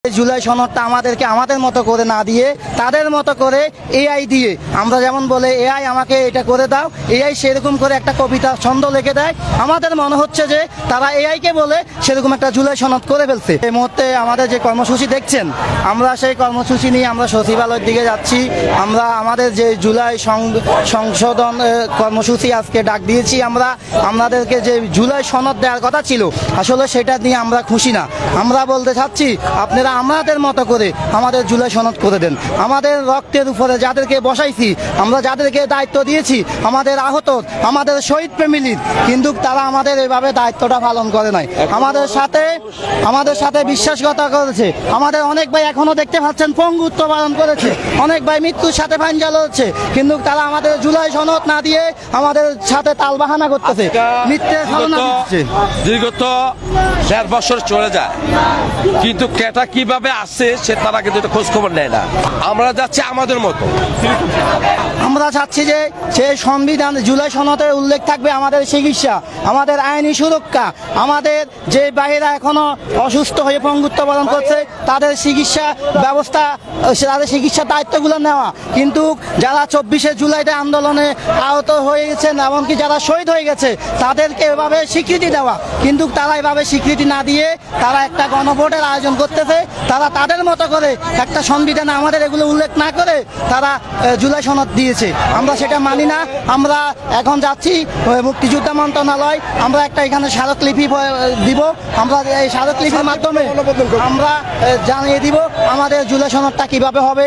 জুলাই সনদটা আমাদেরকে আমাদের মতো করে না দিয়ে তাদের মতো করে এআই দিয়ে, আমরা যেমন বলে এআই আমাকে এটা করে দাও, এআই সেরকম করে একটা কবিতা ছন্দ লিখে দেয়। আমাদের মনে হচ্ছে যে তারা এআইকে বলে সেরকম একটা জুলাই সনদ করে ফেলছে। এই মুহূর্তে আমাদের যে কর্মসূচি দেখছেন, আমরা সেই কর্মসূচি নিয়ে আমরা সচিবালয়ের দিকে যাচ্ছি। আমরা আমাদের যে জুলাই সংশোধন কর্মসূচি আজকে ডাক দিয়েছি, আমরা আমাদেরকে যে জুলাই সনদ দেওয়ার কথা ছিল আসলে সেটা নিয়ে আমরা খুশি না। আমরা বলতে চাচ্ছি আপনারা আমাদের মতো করে আমাদের জুলাই সনদ করে দেন। আমাদের রক্তের উপরে যাদেরকে বসাইছি, আমরা যাদেরকে দায়িত্ব দিয়েছি, আমাদের আহত, আমাদের শহীদ ফ্যামিলির, কিন্তু তারা আমাদের এভাবে দায়িত্বটা পালন করে নাই। আমাদের সাথে বিশ্বাসঘাতকতা করেছে। আমাদের অনেক ভাই এখনো দেখতে পাচ্ছেন পঙ্গুত্ব পালন করেছে, অনেক ভাই মৃত্যুর সাথে ফাইনজাল হচ্ছে, কিন্তু তারা আমাদের জুলাই সনদ না দিয়ে আমাদের সাথে তালবাহানা করতেছে, মিথ্যে ধারণা দিচ্ছে। দীর্ঘত 1.5 বছর চলে যায়, কিন্তু কেটা কিভাবে আসছে সে তারা কিন্তু খোঁজ খবর নেয় না। আমরা যাচ্ছি আমাদের মতো। আমরা চাচ্ছি যে সেই সংবিধান জুলাই সনদে উল্লেখ থাকবে আমাদের চিকিৎসা, আমাদের আইনি সুরক্ষা, আমাদের যে বাইরা এখনো অসুস্থ হয়ে পঙ্গুত্ব পালন করছে তাদের চিকিৎসা ব্যবস্থা, তাদের চিকিৎসার দায়িত্বগুলো নেওয়া। কিন্তু যারা 24শে জুলাইতে আন্দোলনে আহত হয়ে গেছেন, এমনকি যারা শহীদ হয়ে গেছে তাদেরকে এভাবে স্বীকৃতি দেওয়া, কিন্তু তারা এভাবে স্বীকৃতি না দিয়ে তারা একটা গণভোটের আয়োজন করতেছে। তারা তাদের মতো করে একটা সংবিধানে আমাদের এগুলো উল্লেখ না করে তারা জুলাই সনদ দিয়েছে। আমরা সেটা মানি না। আমরা এখন যাচ্ছি মুক্তিযোদ্ধা মন্ত্রণালয়, আমরা একটা এখানে স্মারকলিপি দিব। আমরা এই স্মারকলিপির মাধ্যমে আমরা জানিয়ে দিব আমাদের জুলাই সনদটা কিভাবে হবে।